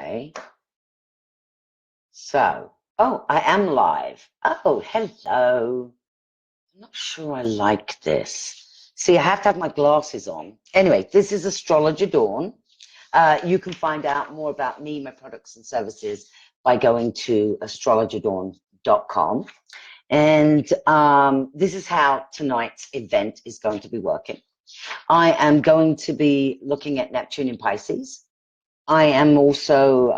Okay. So, oh, I am live. Oh, hello. I'm not sure I like this. See, I have to have my glasses on. Anyway, this is Astrologer Dawn. You can find out more about me, my products and services by going to astrologerdawn.com. And this is how tonight's event is going to be working. I am going to be looking at Neptune in Pisces. I am also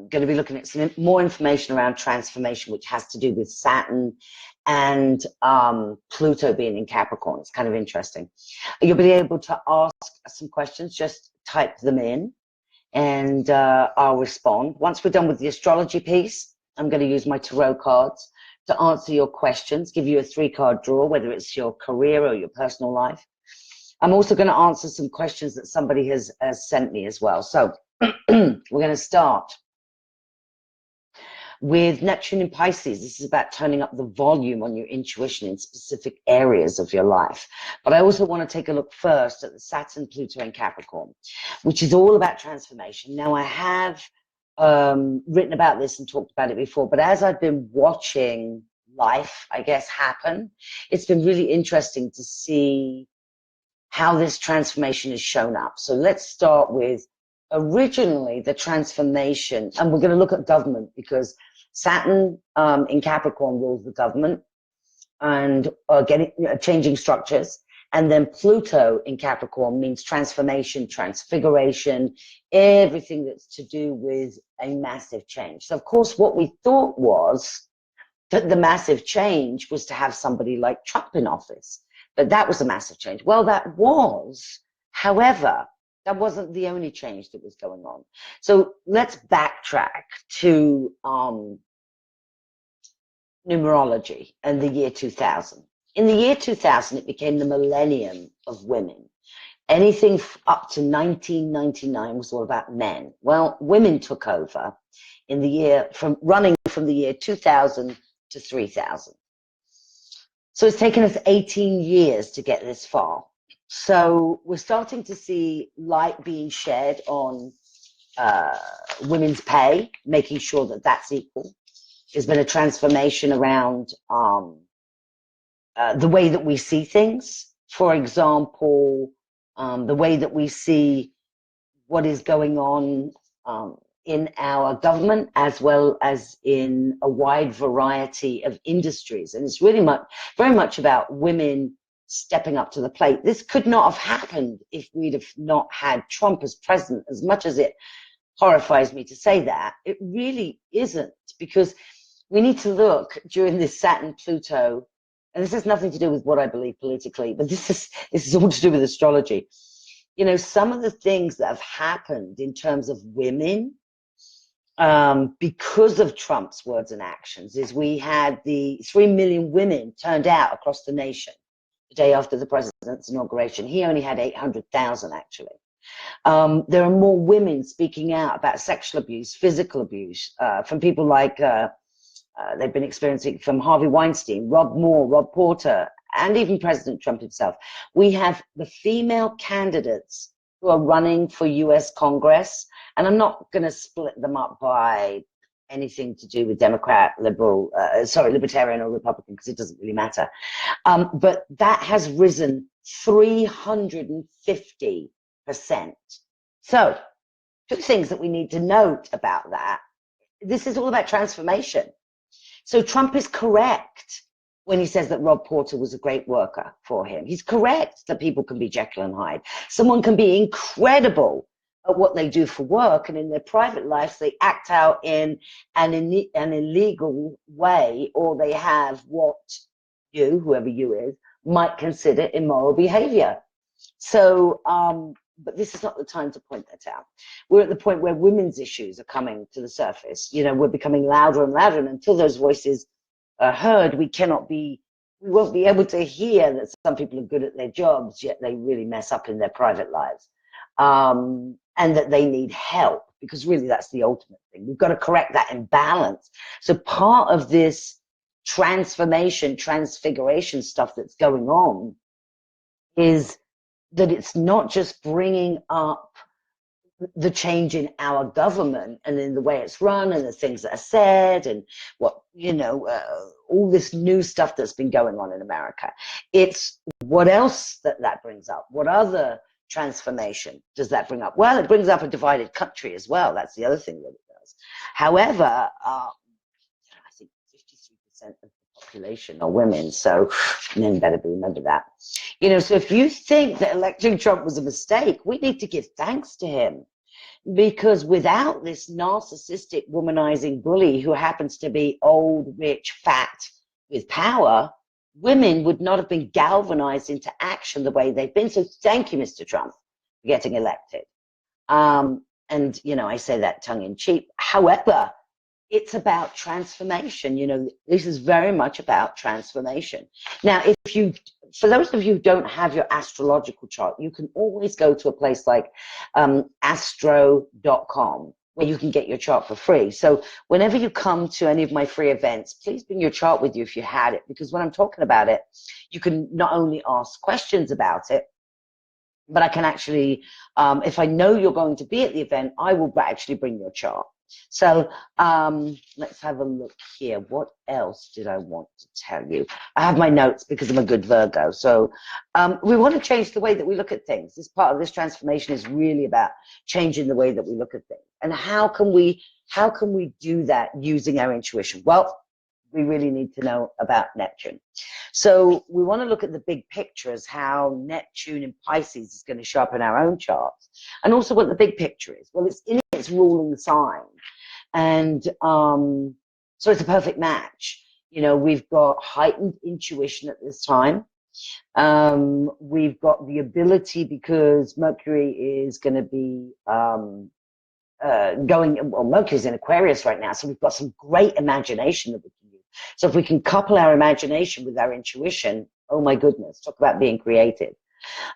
going to be looking at some more information around transformation, which has to do with Saturn and Pluto being in Capricorn. It's kind of interesting. You'll be able to ask some questions, just type them in, and I'll respond. Once we're done with the astrology piece, I'm going to use my tarot cards to answer your questions, give you a 3-card draw, whether it's your career or your personal life. I'm also going to answer some questions that somebody has sent me as well. So we're going to start with Neptune in Pisces. This is about turning up the volume on your intuition in specific areas of your life. But I also want to take a look first at the Saturn, Pluto, and Capricorn, which is all about transformation. Now, I have written about this and talked about it before, but as I've been watching life, I guess, happen, it's been really interesting to see how this transformation is shown up. So let's start with originally the transformation, and we're going to look at government because Saturn in Capricorn rules the government and changing structures, and then Pluto in Capricorn means transformation, transfiguration, everything that's to do with a massive change. So of course what we thought was that the massive change was to have somebody like Trump in office, but that was a massive change. Well, that was, however, that wasn't the only change that was going on. So let's backtrack to numerology and the year 2000. In the year 2000, it became the millennium of women. Anything up to 1999 was all about men. Well, women took over in the year running from the year 2000 to 3000. So it's taken us 18 years to get this far. So we're starting to see light being shed on women's pay, making sure that that's equal. There's been a transformation around the way that we see things. For example, the way that we see what is going on in our government, as well as in a wide variety of industries. And it's really very much about women stepping up to the plate. This could not have happened if we'd have not had Trump as president. As much as it horrifies me to say that, it really isn't, because we need to look during this Saturn Pluto, and this has nothing to do with what I believe politically, but this is all to do with astrology. You know, some of the things that have happened in terms of women because of Trump's words and actions is we had the 3 million women turned out across the nation the day after the president's inauguration. He only had 800,000 actually. There are more women speaking out about sexual abuse, physical abuse from people like they've been experiencing from Harvey Weinstein, Rob Moore, Rob Porter, and even President Trump himself. We have the female candidates who are running for US Congress, and I'm not going to split them up by anything to do with Democrat, Libertarian or Republican, because it doesn't really matter. But that has risen 350%. So, two things that we need to note about that. This is all about transformation. So Trump is correct when he says that Rob Porter was a great worker for him. He's correct that people can be Jekyll and Hyde. Someone can be incredible at what they do for work, and in their private lives they act out in an illegal way, or they have what you, whoever you is, might consider immoral behavior. So, but this is not the time to point that out. We're at the point where women's issues are coming to the surface. You know, we're becoming louder and louder, and until those voices are heard, we won't be able to hear that some people are good at their jobs, yet they really mess up in their private lives. And that they need help, because really that's the ultimate thing. We've got to correct that imbalance. So part of this transformation, transfiguration stuff that's going on is that it's not just bringing up the change in our government and in the way it's run and the things that are said and what, all this new stuff that's been going on in America. It's what else that brings up. What other transformation does that bring up? Well, it brings up a divided country as well. That's the other thing that it does. However, I think 53% of the population are women, so men better remember that. So if you think that electing Trump was a mistake, we need to give thanks to him, because without this narcissistic, womanizing bully who happens to be old, rich, fat, with power, women would not have been galvanized into action the way they've been. So thank you, Mr. Trump, for getting elected. And, I say that tongue in cheek. However, it's about transformation. This is very much about transformation. Now, for those of you who don't have your astrological chart, you can always go to a place like astro.com, where you can get your chart for free. So whenever you come to any of my free events, please bring your chart with you if you had it, because when I'm talking about it, you can not only ask questions about it, but I can actually, if I know you're going to be at the event, I will actually bring your chart. So let's have a look here. What else did I want to tell you? I have my notes because I'm a good Virgo. So we want to change the way that we look at things. This part of this transformation is really about changing the way that we look at things. And how can we do that using our intuition? Well, we really need to know about Neptune. So we want to look at the big picture as how Neptune in Pisces is going to show up in our own charts, and also what the big picture is. Well, it's in its ruling sign, and so it's a perfect match. We've got heightened intuition at this time. We've got the ability, because Mercury is going to be Mercury's in Aquarius right now, so we've got some great imagination that we can use. So if we can couple our imagination with our intuition, oh my goodness, talk about being creative.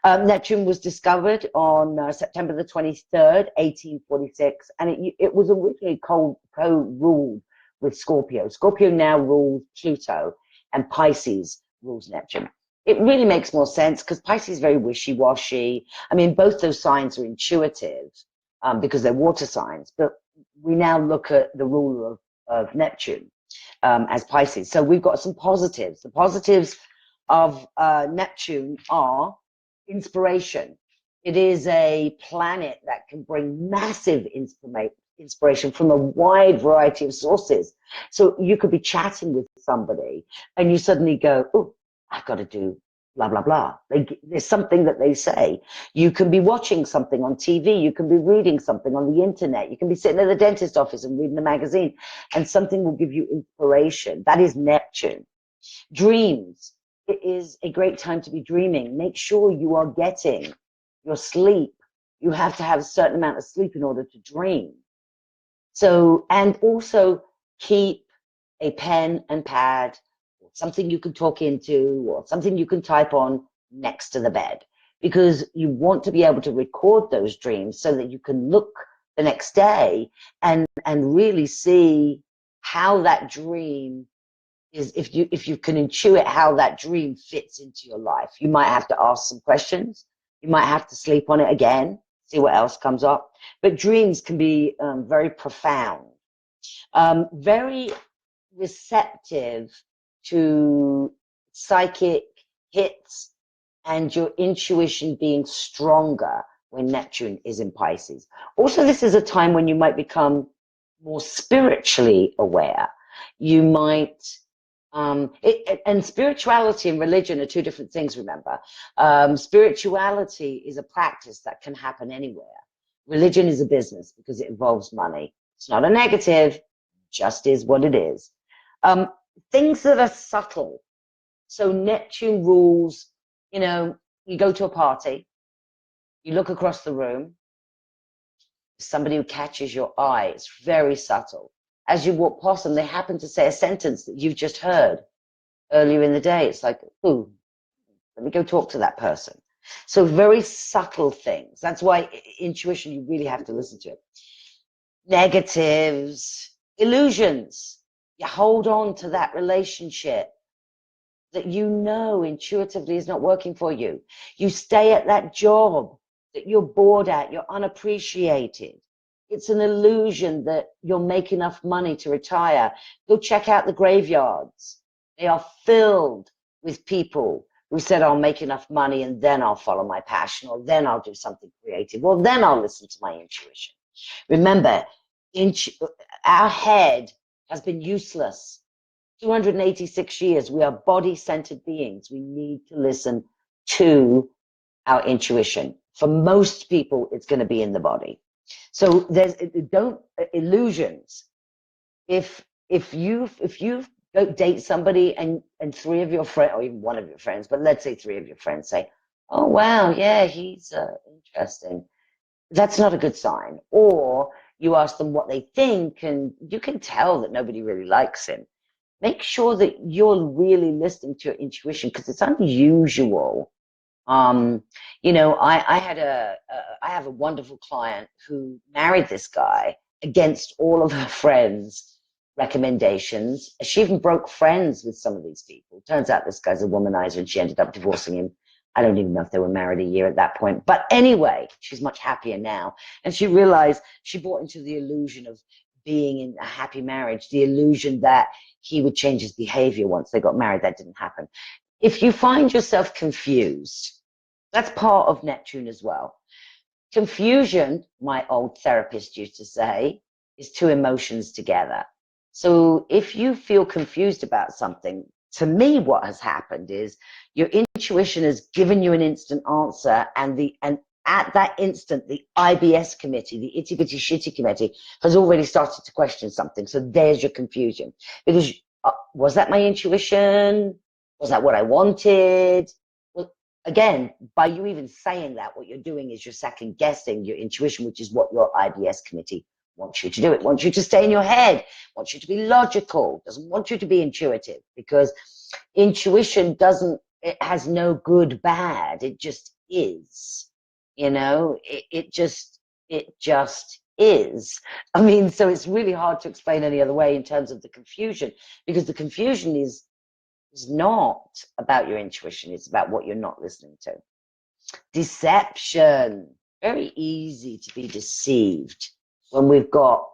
Neptune was discovered on September the 23rd, 1846, and it was originally co-ruled with Scorpio. Scorpio now rules Pluto, and Pisces rules Neptune. It really makes more sense because Pisces is very wishy-washy. I mean, both those signs are intuitive because they're water signs, but we now look at the ruler of Neptune as Pisces. So we've got some positives. The positives of Neptune are inspiration. It is a planet that can bring massive inspiration from a wide variety of sources. So you could be chatting with somebody and you suddenly go, oh, I've got to do blah, blah, blah. There's something that they say. You can be watching something on TV. You can be reading something on the internet. You can be sitting at the dentist office and reading a magazine, and something will give you inspiration. That is Neptune. Dreams. It is a great time to be dreaming. Make sure you are getting your sleep. You have to have a certain amount of sleep in order to dream. So, and also keep a pen and pad, or something you can talk into, or something you can type on next to the bed, because you want to be able to record those dreams so that you can look the next day and really see how that dream is, if you can intuit how that dream fits into your life. You might have to ask some questions. You might have to sleep on it again, see what else comes up. But dreams can be very profound, very receptive to psychic hits and your intuition being stronger when Neptune is in Pisces. Also, this is a time when you might become more spiritually aware. You might, and spirituality and religion are two different things, remember. Spirituality is a practice that can happen anywhere. Religion is a business because it involves money. It's not a negative, just is what it is. Things that are subtle. So Neptune rules, you go to a party, you look across the room, somebody who catches your eye. It's very subtle. As you walk past them, they happen to say a sentence that you've just heard earlier in the day. It's like, ooh, let me go talk to that person. So very subtle things. That's why intuition, you really have to listen to it. Negatives, illusions. You hold on to that relationship that intuitively is not working for you. You stay at that job that you're bored at, you're unappreciated. It's an illusion that you'll make enough money to retire. Go check out the graveyards. They are filled with people who said, I'll make enough money and then I'll follow my passion, or then I'll do something creative, or then I'll listen to my intuition. Remember, our head has been useless. 286 years, we are body-centered beings. We need to listen to our intuition. For most people, it's going to be in the body. So there's don't illusions. If you go date somebody and three of your friends, or even one of your friends, but let's say three of your friends say, "Oh wow, yeah, he's interesting," that's not a good sign. Or you ask them what they think, and you can tell that nobody really likes him. Make sure that you're really listening to your intuition, because it's unusual. You know, I have a wonderful client who married this guy against all of her friends' recommendations. She even broke friends with some of these people. Turns out this guy's a womanizer, and she ended up divorcing him. I don't even know if they were married a year at that point. But anyway, she's much happier now. And she realized she bought into the illusion of being in a happy marriage, the illusion that he would change his behavior once they got married. That didn't happen. If you find yourself confused, that's part of Neptune as well. Confusion, my old therapist used to say, is two emotions together. So if you feel confused about something, to me, what has happened is your intuition has given you an instant answer, and at that instant, the IBS committee, the itty bitty shitty committee, has already started to question something. So there's your confusion. Because was that my intuition? Was that what I wanted? Well, again, by you even saying that, what you're doing is you're second guessing your intuition, which is what your IBS committee wants you to do. It wants you to stay in your head, wants you to be logical, doesn't want you to be intuitive, because intuition it has no good, bad. It just is, you know, it just is. I mean, so it's really hard to explain any other way in terms of the confusion, because the confusion is not about your intuition. It's about what you're not listening to. Deception. Very easy to be deceived when we've got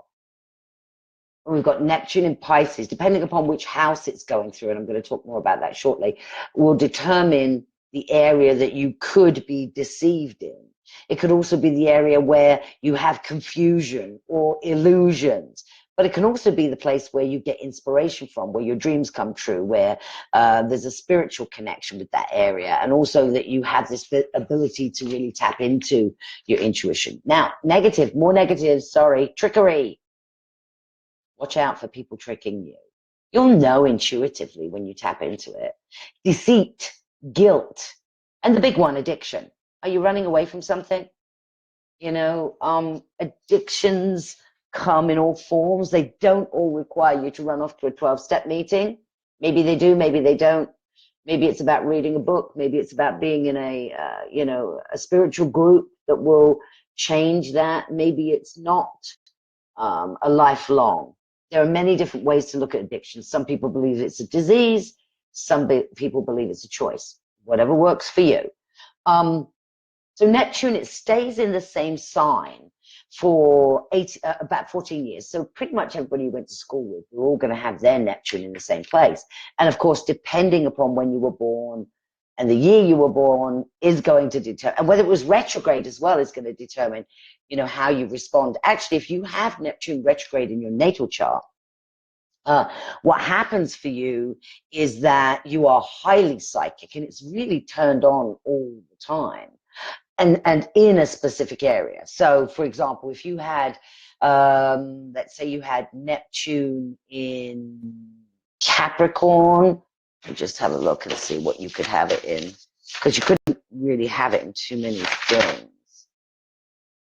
Neptune in Pisces. Depending upon which house it's going through, and I'm going to talk more about that shortly, will determine the area that you could be deceived in. It could also be the area where you have confusion or illusions. But it can also be the place where you get inspiration from, where your dreams come true, where there's a spiritual connection with that area, and also that you have this ability to really tap into your intuition. Now, more negatives, trickery. Watch out for people tricking you. You'll know intuitively when you tap into it. Deceit, guilt, and the big one, addiction. Are you running away from something? You know, addictions come in all forms. They don't all require you to run off to a 12-step meeting. Maybe they do, maybe they don't. Maybe it's about reading a book. Maybe it's about being in a spiritual group that will change that. Maybe it's not a lifelong. There are many different ways to look at addiction. Some people believe it's a disease. Some people believe it's a choice. Whatever works for you. So Neptune, it stays in the same sign for about 14 years. So pretty much everybody you went to school with, you're all going to have their Neptune in the same place. And of course, depending upon when you were born and the year you were born is going to determine, and whether it was retrograde as well is going to determine, you know, how you respond. Actually, if you have Neptune retrograde in your natal chart, what happens for you is that you are highly psychic, and it's really turned on all the time. And in a specific area. So, for example, if you had, let's say you had Neptune in Capricorn, we'll just have a look and see what you could have it in, because you couldn't really have it in too many things.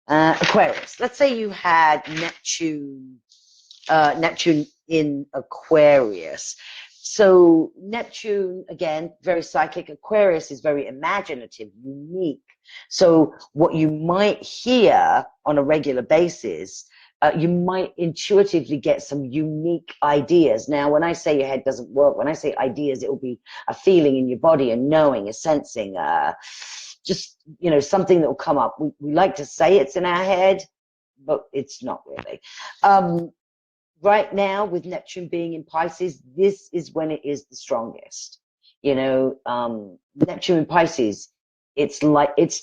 Aquarius. Let's say you had Neptune in Aquarius. So Neptune, again, very psychic. Aquarius is very imaginative, unique. So what you might hear on a regular basis, you might intuitively get some unique ideas. Now, when I say your head doesn't work, when I say ideas, it will be a feeling in your body, a knowing, a sensing, just, you know, something that will come up. We like to say it's in our head, but it's not really. Right now, with Neptune being in Pisces, this is when it is the strongest. You know, Neptune in Pisces, it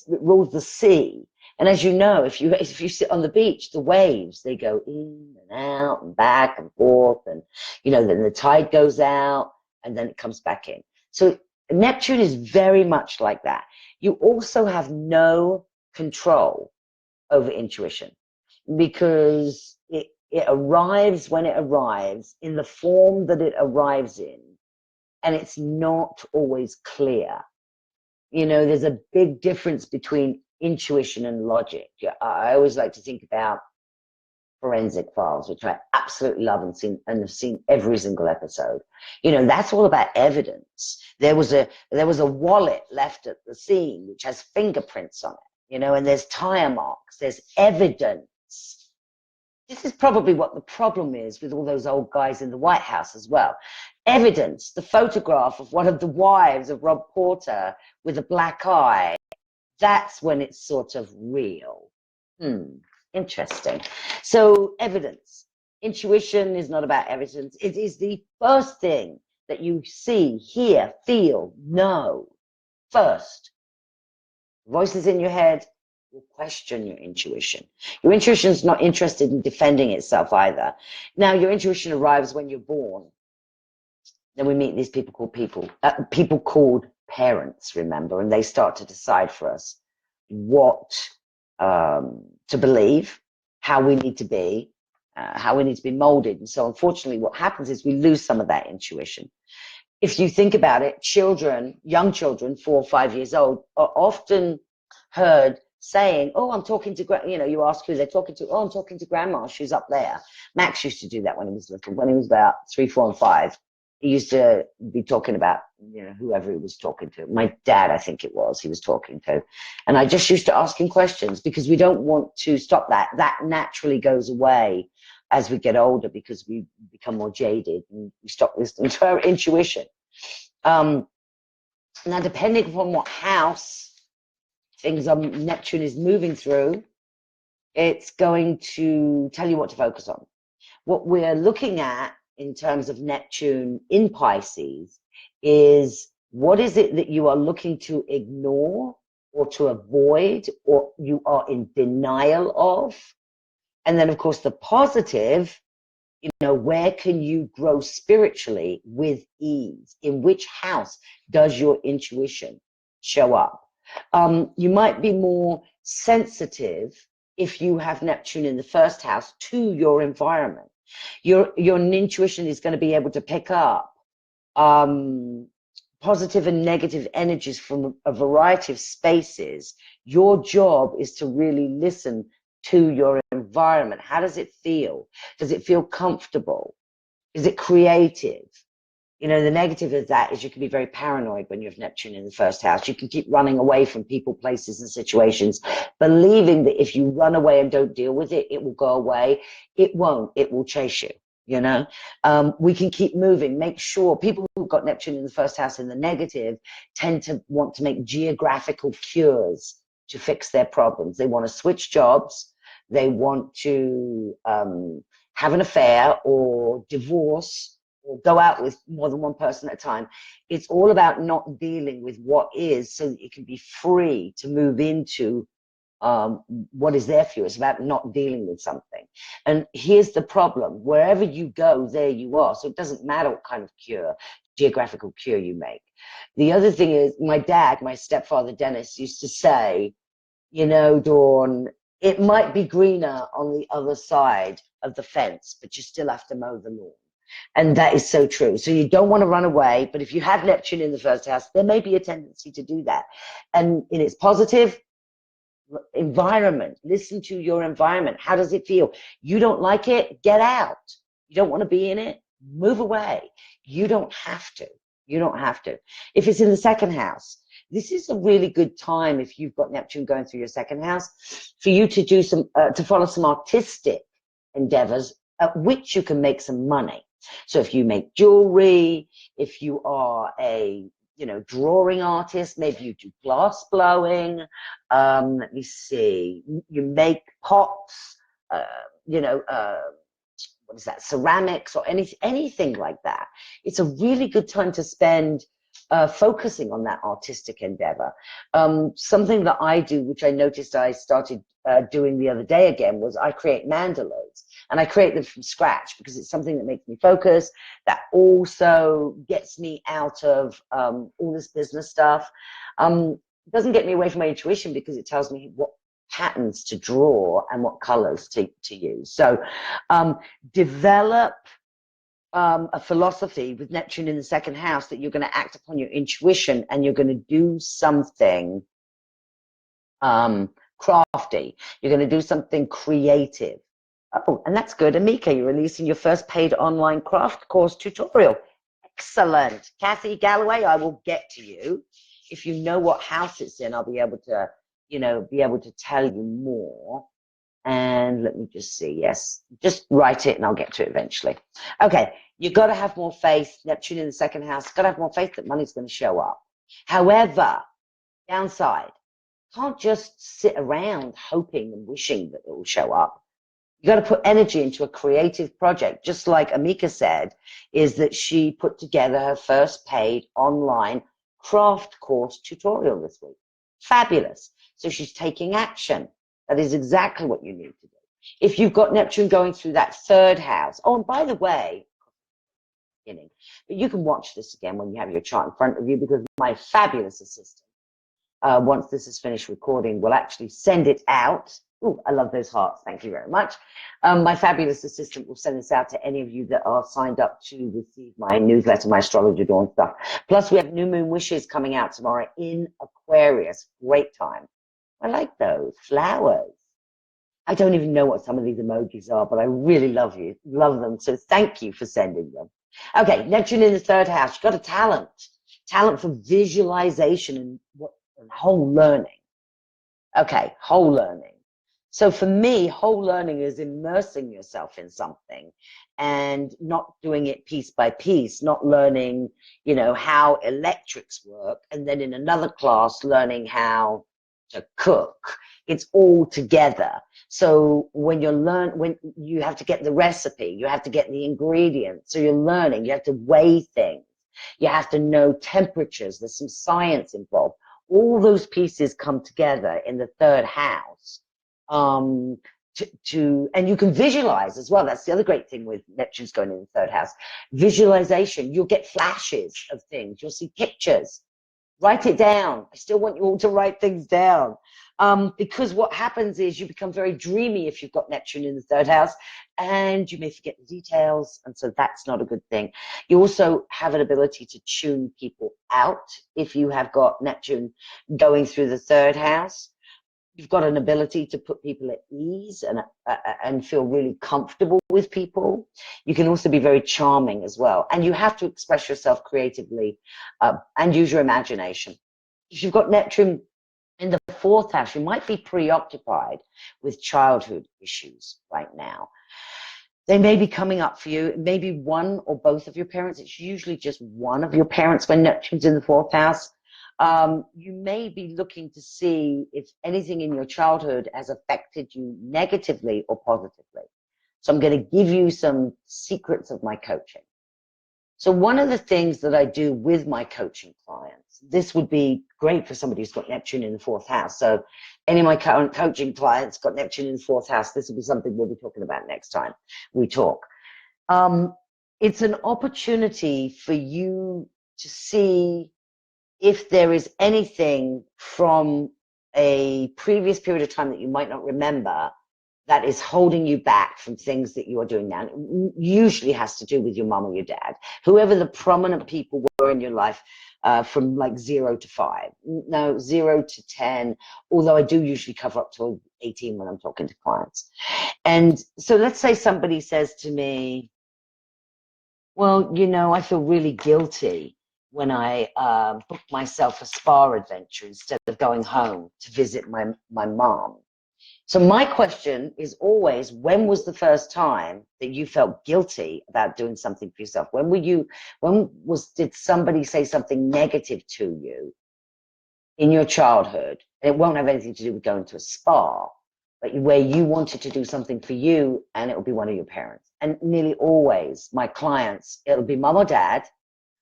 rules the sea. And as you know, if you sit on the beach, the waves, they go in and out and back and forth, and you know, then the tide goes out and then it comes back in. So Neptune is very much like that. You also have no control over intuition, because it arrives when it arrives, in the form that it arrives in, and it's not always clear. You know, there's a big difference between intuition and logic. I always like to think about Forensic Files, which I absolutely love and have seen every single episode. You know, that's all about evidence. There was a wallet left at the scene which has fingerprints on it, you know, and there's tire marks, there's evidence. This is probably what the problem is with all those old guys in the White House as well. Evidence, the photograph of one of the wives of Rob Porter with a black eye, that's when it's sort of real. Interesting. So evidence. Intuition is not about evidence. It is the first thing that you see, hear, feel, know first. Voices in your head will question your intuition. Your intuition is not interested in defending itself either. Now, your intuition arrives when you're born. Then we meet these people called parents, remember, and they start to decide for us what to believe, how we need to be molded. And so unfortunately what happens is we lose some of that intuition. If you think about it, children, young children, 4 or 5 years old, are often heard saying, oh, I'm talking to, you know, you ask who they're talking to, oh, I'm talking to grandma, she's up there. Max used to do that when he was little. When he was about 3, 4, and 5, he used to be talking about, you know, whoever he was talking to. My dad, I think it was, he was talking to. And I just used to ask him questions, because we don't want to stop that. That naturally goes away as we get older, because we become more jaded and we stop listening to our intuition. Now, depending upon what house Neptune is moving through, it's going to tell you what to focus on. What we're looking at in terms of Neptune in Pisces is, what is it that you are looking to ignore or to avoid, or you are in denial of? And then, of course, the positive, you know, where can you grow spiritually with ease? In which house does your intuition show up? You might be more sensitive if you have Neptune in the first house to your environment. Your intuition is going to be able to pick up positive and negative energies from a variety of spaces. Your job is to really listen to your environment. How does it feel? Does it feel comfortable? Is it creative? You know, the negative of that is you can be very paranoid when you have Neptune in the first house. You can keep running away from people, places, and situations, believing that if you run away and don't deal with it, it will go away. It won't. It will chase you, you know. We can keep moving. Make sure people who've got Neptune in the first house in the negative tend to want to make geographical cures to fix their problems. They want to switch jobs. They want to have an affair or divorce, or go out with more than one person at a time. It's all about not dealing with what is, so that you can be free to move into what is there for you. It's about not dealing with something. And here's the problem. Wherever you go, there you are. So it doesn't matter what kind of cure, geographical cure you make. The other thing is, my dad, my stepfather Dennis, used to say, you know, Dawn, it might be greener on the other side of the fence, but you still have to mow the lawn. And that is so true. So you don't want to run away, but if you have Neptune in the first house, there may be a tendency to do that. And in its positive environment, listen to your environment. How does it feel? You don't like it? Get out. You don't want to be in it? Move away. You don't have to. You don't have to. If it's in the second house, this is a really good time, if you've got Neptune going through your second house, for you to do some, to follow some artistic endeavors at which you can make some money. So if you make jewelry, if you are a you know, drawing artist, maybe you do glass blowing, let me see, you make pots, you know, what is that, ceramics or anything like that. It's a really good time to spend focusing on that artistic endeavor. Something that I do, which I noticed I started doing the other day again, was I create mandalas, and I create them from scratch because it's something that makes me focus, that also gets me out of all this business stuff. It doesn't get me away from my intuition because it tells me what patterns to draw and what colors to use. So develop a philosophy with Neptune in the second house that you're going to act upon your intuition, and you're going to do something crafty. You're going to do something creative. Oh, and that's good. Amika, you're releasing your first paid online craft course tutorial. Excellent. Kathy Galloway, I will get to you. If you know what house it's in, I'll be able to, you know, tell you more. And let me just see. Yes, just write it and I'll get to it eventually. Okay, you've got to have more faith. Neptune in the second house. You've got to have more faith that money's going to show up. However, downside, can't just sit around hoping and wishing that it will show up. You got to put energy into a creative project, just like Amika said, is that she put together her first paid online craft course tutorial this week. Fabulous. So she's taking action. That is exactly what you need to do. If you've got Neptune going through that third house, oh, and by the way, but you can watch this again when you have your chart in front of you, because my fabulous assistant, once this is finished recording, will actually send it out. Oh, I love those hearts. Thank you very much. My fabulous assistant will send this out to any of you that are signed up to receive my newsletter, my Astrologer Dawn stuff. Plus, we have New Moon Wishes coming out tomorrow in Aquarius. Great time. I like those flowers. I don't even know what some of these emojis are, but I really love them. So thank you for sending them. Okay, Neptune in the third house. You've got a talent for visualization and whole learning. Okay, whole learning. So for me, whole learning is immersing yourself in something and not doing it piece by piece, not learning, you know, how electrics work, and then in another class learning how to cook. It's all together. So when you have to get the recipe, you have to get the ingredients. So you're learning, you have to weigh things. You have to know temperatures. There's some science involved. All those pieces come together in the third house. And you can visualize as well. That's the other great thing with Neptune's going in the third house. Visualization. You'll get flashes of things. You'll see pictures. Write it down. I still want you all to write things down. Because what happens is you become very dreamy if you've got Neptune in the third house, and you may forget the details, and so that's not a good thing. You also have an ability to tune people out if you have got Neptune going through the third house. You've got an ability to put people at ease and feel really comfortable with people. You can also be very charming as well. And you have to express yourself creatively and use your imagination. If you've got Neptune in the fourth house, you might be preoccupied with childhood issues right now. They may be coming up for you. Maybe one or both of your parents. It's usually just one of your parents when Neptune's in the fourth house. You may be looking to see if anything in your childhood has affected you negatively or positively. So I'm going to give you some secrets of my coaching. So one of the things that I do with my coaching clients, this would be great for somebody who's got Neptune in the fourth house. So any of my current coaching clients got Neptune in the fourth house. This will be something we'll be talking about next time we talk. It's an opportunity for you to see if there is anything from a previous period of time that you might not remember that is holding you back from things that you are doing now. It usually has to do with your mom or your dad, whoever the prominent people were in your life, from like 0 to 5. No, 0 to 10, although I do usually cover up to 18 when I'm talking to clients. And so let's say somebody says to me, well, you know, I feel really guilty when I book myself a spa adventure instead of going home to visit my mom. So my question is always, when was the first time that you felt guilty about doing something for yourself? Did somebody say something negative to you in your childhood? And it won't have anything to do with going to a spa, but where you wanted to do something for you and it will be one of your parents. And nearly always my clients, it'll be mum or dad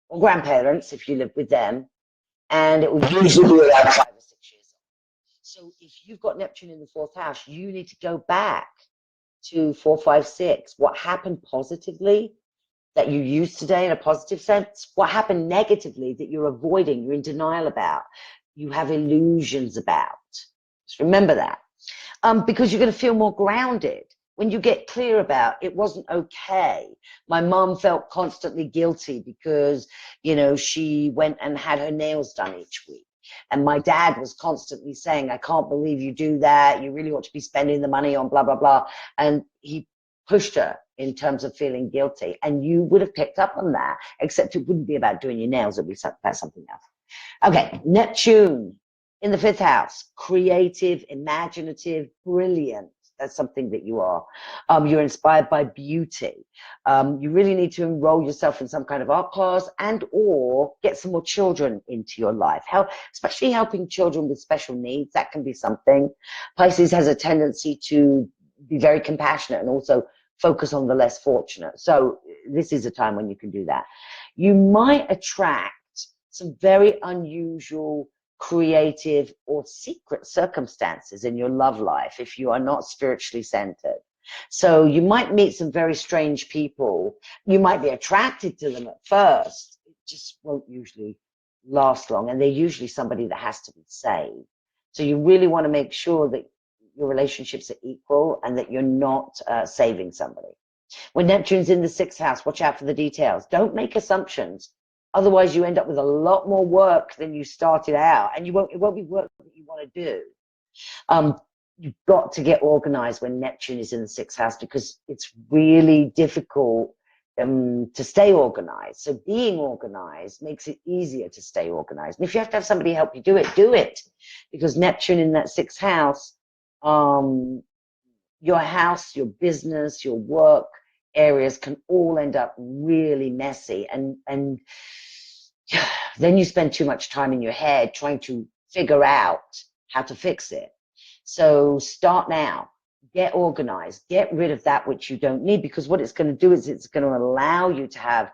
or grandparents if you live with them. And it will usually be around 5 or 6 years old. So if you've got Neptune in the fourth house, you need to go back to 4, 5, 6. What happened positively that you use today in a positive sense? What happened negatively that you're avoiding, you're in denial about, you have illusions about? Just remember that. Because you're going to feel more grounded when you get clear about it wasn't okay. My mom felt constantly guilty because, you know, she went and had her nails done each week. And my dad was constantly saying, I can't believe you do that. You really ought to be spending the money on blah, blah, blah. And he pushed her in terms of feeling guilty. And you would have picked up on that, except it wouldn't be about doing your nails. It would be about something else. Okay, Neptune in the fifth house, creative, imaginative, brilliant. That's something that you are. You're inspired by beauty. You really need to enroll yourself in some kind of art class and or get some more children into your life. Especially helping children with special needs. That can be something. Pisces has a tendency to be very compassionate and also focus on the less fortunate. So this is a time when you can do that. You might attract some very unusual, creative or secret circumstances in your love life if you are not spiritually centered. So you might meet some very strange people. You might be attracted to them at first. It just won't usually last long. And they're usually somebody that has to be saved. So you really want to make sure that your relationships are equal and that you're not saving somebody. When Neptune's in the sixth house, watch out for the details. Don't make assumptions. Otherwise, you end up with a lot more work than you started out, and it won't be work that you want to do. You've got to get organized when Neptune is in the sixth house because it's really difficult to stay organized. So being organized makes it easier to stay organized. And if you have to have somebody help you do it. Because Neptune in that sixth house, your house, your business, your work areas can all end up really messy, and then you spend too much time in your head trying to figure out how to fix it. So start now, get organized, get rid of that which you don't need, because what it's going to do is it's going to allow you to have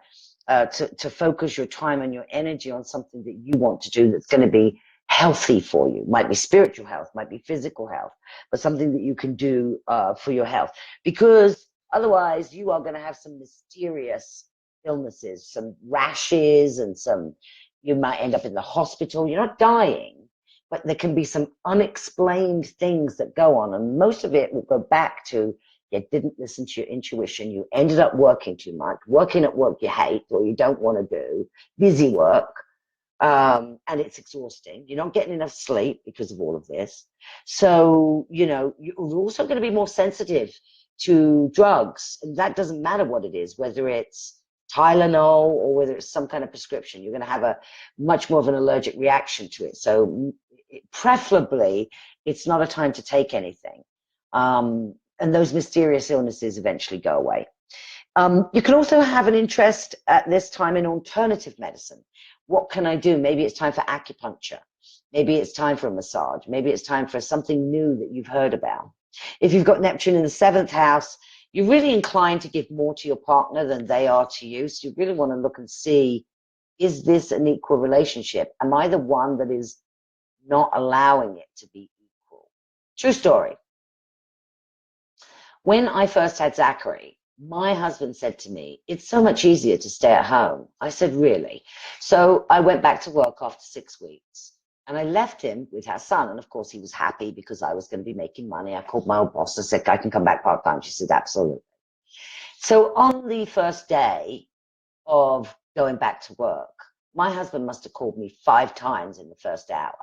to focus your time and your energy on something that you want to do that's going to be healthy for you. Might be spiritual health, might be physical health, but something that you can do for your health, because otherwise you are going to have some mysterious illnesses, some rashes, and you might end up in the hospital. You're not dying, but there can be some unexplained things that go on, and most of it will go back to you didn't listen to your intuition. You ended up working too much, working at work you hate or you don't want to do, busy work, and it's exhausting. You're not getting enough sleep because of all of this. So, you know, you're also going to be more sensitive to drugs, and that doesn't matter what it is, whether it's Tylenol or whether it's some kind of prescription. You're going to have a much more of an allergic reaction to it. So preferably, it's not a time to take anything. And those mysterious illnesses eventually go away. You can also have an interest at this time in alternative medicine. What can I do? Maybe it's time for acupuncture. Maybe it's time for a massage. Maybe it's time for something new that you've heard about. If you've got Neptune in the seventh house, you're really inclined to give more to your partner than they are to you. So you really want to look and see, is this an equal relationship? Am I the one that is not allowing it to be equal? True story. When I first had Zachary, my husband said to me, it's so much easier to stay at home. I said, really? So I went back to work after 6 weeks. And I left him with our son. And of course, he was happy because I was going to be making money. I called my old boss and said, I can come back part-time. She said, absolutely. So on the first day of going back to work, my husband must have called me 5 times in the first hour.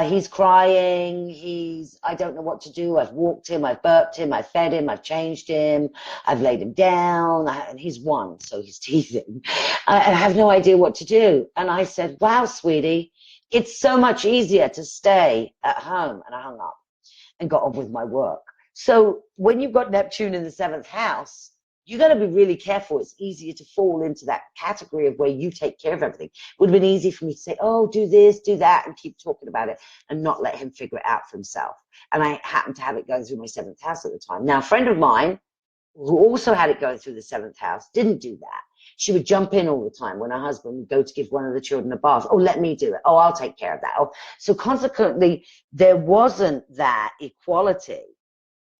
He's crying. I don't know what to do. I've walked him. I've burped him. I've fed him. I've changed him. I've laid him down. And he's 1, so he's teething. I have no idea what to do. And I said, wow, sweetie, it's so much easier to stay at home. And I hung up. and got on with my work. So when you've got Neptune in the 7th house, you got to be really careful. It's easier to fall into that category of where you take care of everything. It would have been easy for me to say, oh, do this, do that, and keep talking about it and not let him figure it out for himself. And I happened to have it going through my 7th house at the time. Now, a friend of mine who also had it going through the 7th house didn't do that. She would jump in all the time when her husband would go to give one of the children a bath. Oh, let me do it. Oh, I'll take care of that. Oh, so consequently, there wasn't that equality.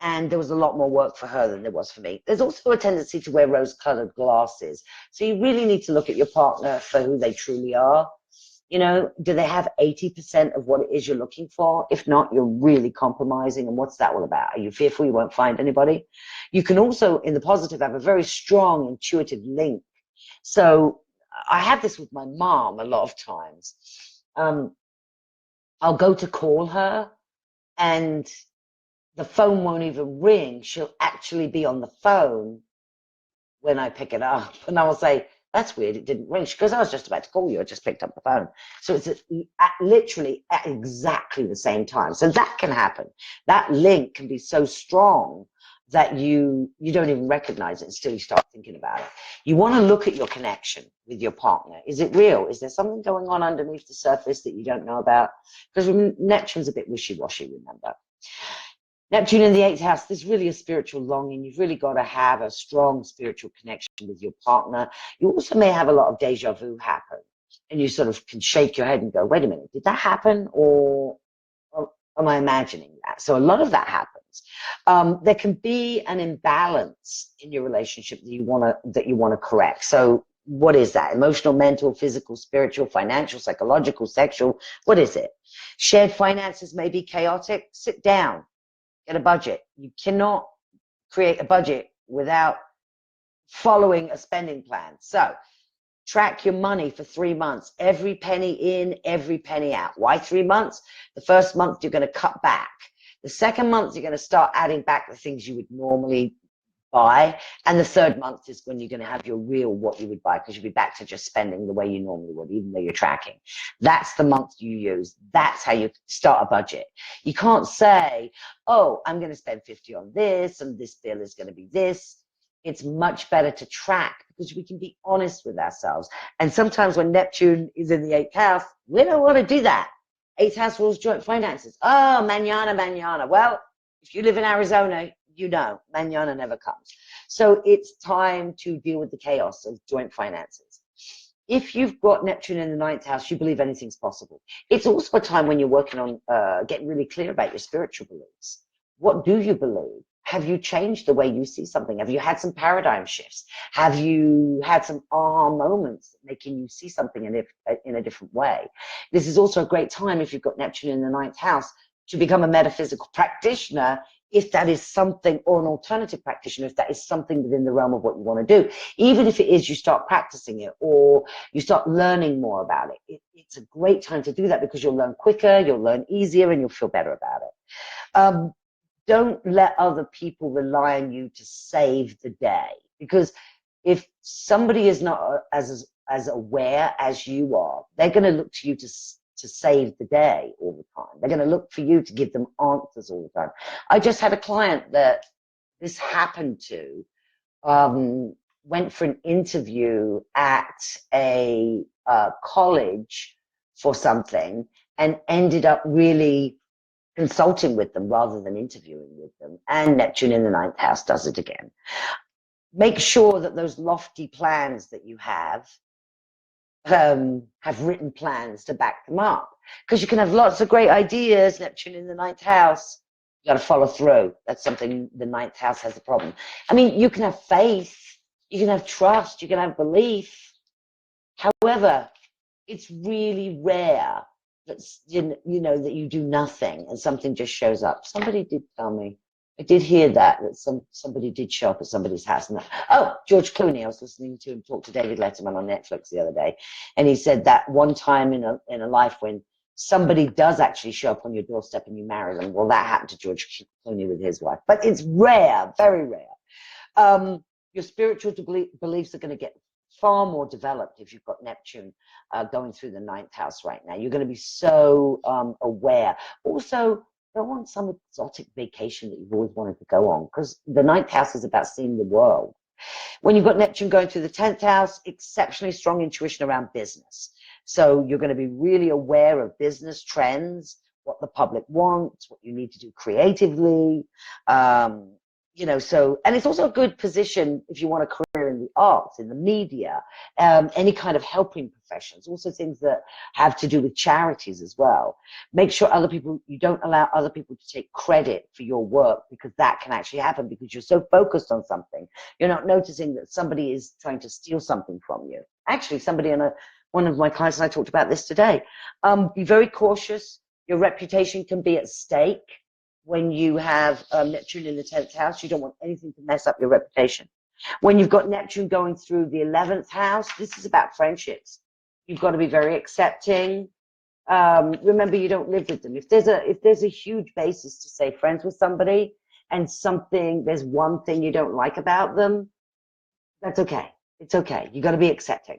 And there was a lot more work for her than there was for me. There's also a tendency to wear rose-colored glasses. So you really need to look at your partner for who they truly are. You know, do they have 80% of what it is you're looking for? If not, you're really compromising. And what's that all about? Are you fearful you won't find anybody? You can also, in the positive, have a very strong intuitive link. So I have this with my mom a lot of times. I'll go to call her and the phone won't even ring. She'll actually be on the phone when I pick it up. And I will say, that's weird, it didn't ring. She goes, I was just about to call you, I just picked up the phone. So it's literally at exactly the same time. So that can happen. That link can be so strong that you don't even recognize it until you start thinking about it. You want to look at your connection with your partner. Is it real? Is there something going on underneath the surface that you don't know about? Because Neptune's a bit wishy-washy, remember. Neptune in the 8th house, there's really a spiritual longing. You've really got to have a strong spiritual connection with your partner. You also may have a lot of deja vu happen. And you sort of can shake your head and go, wait a minute, did that happen? Or am I imagining that? So a lot of that happens. There can be an imbalance in your relationship that you want to correct. So what is that? Emotional, mental, physical, spiritual, financial, psychological, sexual? What is it? Shared finances may be chaotic. Sit down. Get a budget. You cannot create a budget without following a spending plan. So track your money for 3 months. Every penny in, every penny out. Why 3 months? The first month you're going to cut back. The second month you're going to start adding back the things you would normally buy. And the third month is when you're going to have your real what you would buy, because you'll be back to just spending the way you normally would, even though you're tracking. That's the month you use. That's how you start a budget. You can't say, oh, I'm going to spend 50 on this and this bill is going to be this. It's much better to track because we can be honest with ourselves. And sometimes when Neptune is in the 8th house, we don't want to do that. 8th house rules joint finances. Oh, mañana. Well, if you live in Arizona, you know, mañana never comes. So it's time to deal with the chaos of joint finances. If you've got Neptune in the 9th house, you believe anything's possible. It's also a time when you're working on getting really clear about your spiritual beliefs. What do you believe? Have you changed the way you see something? Have you had some paradigm shifts? Have you had some aha moments making you see something in a different way? This is also a great time, if you've got Neptune in the 9th house, to become a metaphysical practitioner, if that is something, or an alternative practitioner, if that is something within the realm of what you want to do. Even if it is you start practicing it or you start learning more about it, it's a great time to do that because you'll learn quicker, you'll learn easier, and you'll feel better about it. Don't let other people rely on you to save the day, because if somebody is not as aware as you are, they're going to look to you to save the day all the time. They're going to look for you to give them answers all the time. I just had a client that this happened to, went for an interview at a college for something and ended up really consulting with them rather than interviewing with them. And Neptune in the 9th house does it again. Make sure that those lofty plans that you have written plans to back them up, because you can have lots of great ideas. Neptune in the 9th house, you got to follow through. That's something the 9th house has a problem. I mean, you can have faith, you can have trust, you can have belief. However, it's really rare that that you do nothing and something just shows up. Somebody did tell me, I did hear that somebody did show up at somebody's house. And George Clooney, I was listening to him talk to David Letterman on Netflix the other day, and he said that one time in a life when somebody does actually show up on your doorstep and you marry them. Well, that happened to George Clooney with his wife, but it's rare, very rare. Your spiritual beliefs are going to get far more developed if you've got Neptune going through the 9th house right now. You're going to be so aware. Also, go on some exotic vacation that you've always wanted to go on, because the ninth house is about seeing the world. When you've got Neptune going through the 10th house, exceptionally strong intuition around business. So you're going to be really aware of business trends, what the public wants, what you need to do creatively. You know, so, and it's also a good position if you want a career in the arts, in the media, any kind of helping professions, also things that have to do with charities as well. Make sure you don't allow other people to take credit for your work, because that can actually happen because you're so focused on something. You're not noticing that somebody is trying to steal something from you. Actually, one of my clients and I talked about this today. Be very cautious. Your reputation can be at stake. When you have Neptune in the 10th house, you don't want anything to mess up your reputation. When you've got Neptune going through the 11th house, this is about friendships. You've got to be very accepting. Remember, you don't live with them. If there's a huge basis to say friends with somebody, and there's one thing you don't like about them, that's okay. It's okay. You got to be accepting.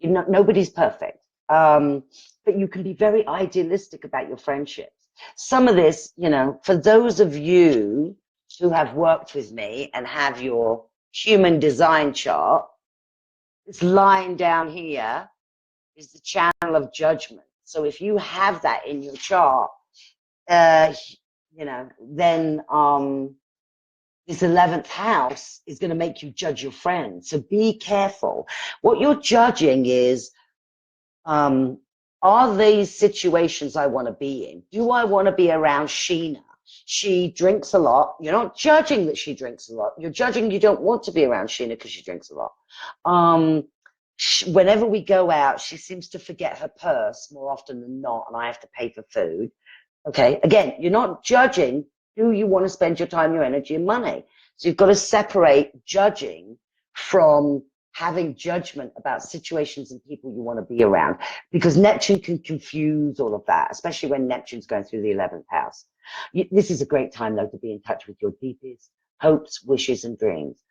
Nobody's perfect. But you can be very idealistic about your friendships. Some of this, you know, for those of you who have worked with me and have your human design chart, this line down here is the channel of judgment. So if you have that in your chart, you know, then this 11th house is going to make you judge your friends. So be careful. What you're judging is, are these situations I want to be in? Do I want to be around Sheena? She drinks a lot. You're not judging that she drinks a lot. You're judging you don't want to be around Sheena because she drinks a lot. Whenever we go out, she seems to forget her purse more often than not, and I have to pay for food. Okay, again, you're not judging. Do you want to spend your time, your energy, and money? So you've got to separate judging from having judgment about situations and people you want to be around, because Neptune can confuse all of that, especially when Neptune's going through the 11th house. This is a great time, though, to be in touch with your deepest hopes, wishes, and dreams.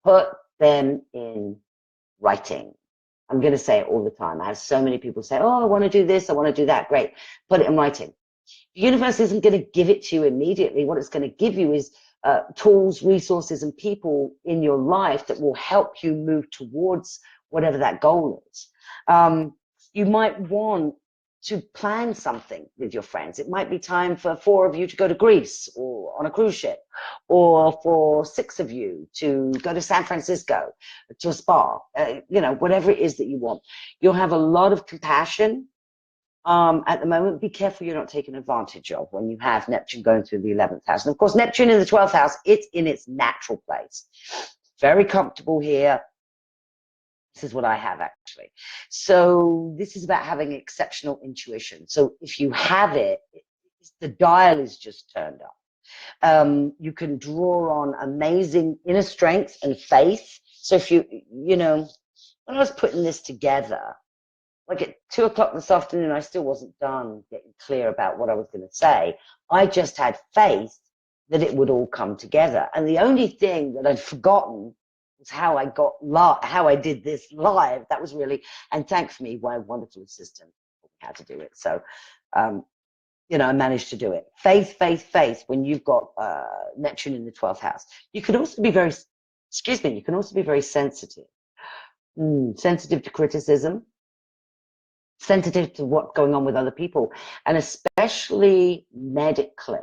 Put them in writing. I'm going to say it all the time. I have so many people say, oh, I want to do this, I want to do that. Great. Put it in writing. The universe isn't going to give it to you immediately. What it's going to give you is tools, resources, and people in your life that will help you move towards whatever that goal is. You might want to plan something with your friends. It might be time for 4 of you to go to Greece or on a cruise ship, or for 6 of you to go to San Francisco to a spa, you know, whatever it is that you want. You'll have a lot of compassion. At the moment, be careful you're not taken advantage of when you have Neptune going through the 11th house. And of course, Neptune in the 12th house, it's in its natural place. Very comfortable here. This is what I have, actually. So this is about having exceptional intuition. So if you have it, the dial is just turned up. You can draw on amazing inner strength and faith. So if you know, when I was putting this together, like at 2 o'clock this afternoon, I still wasn't done getting clear about what I was going to say. I just had faith that it would all come together. And the only thing that I'd forgotten was how I did this live. That was really, and thankfully, my wonderful assistant taught me how to do it. So, you know, I managed to do it. Faith, faith, faith. When you've got Neptune in the 12th house, you can also be very, you can also be very sensitive. Sensitive to criticism, sensitive to what's going on with other people, and especially medically.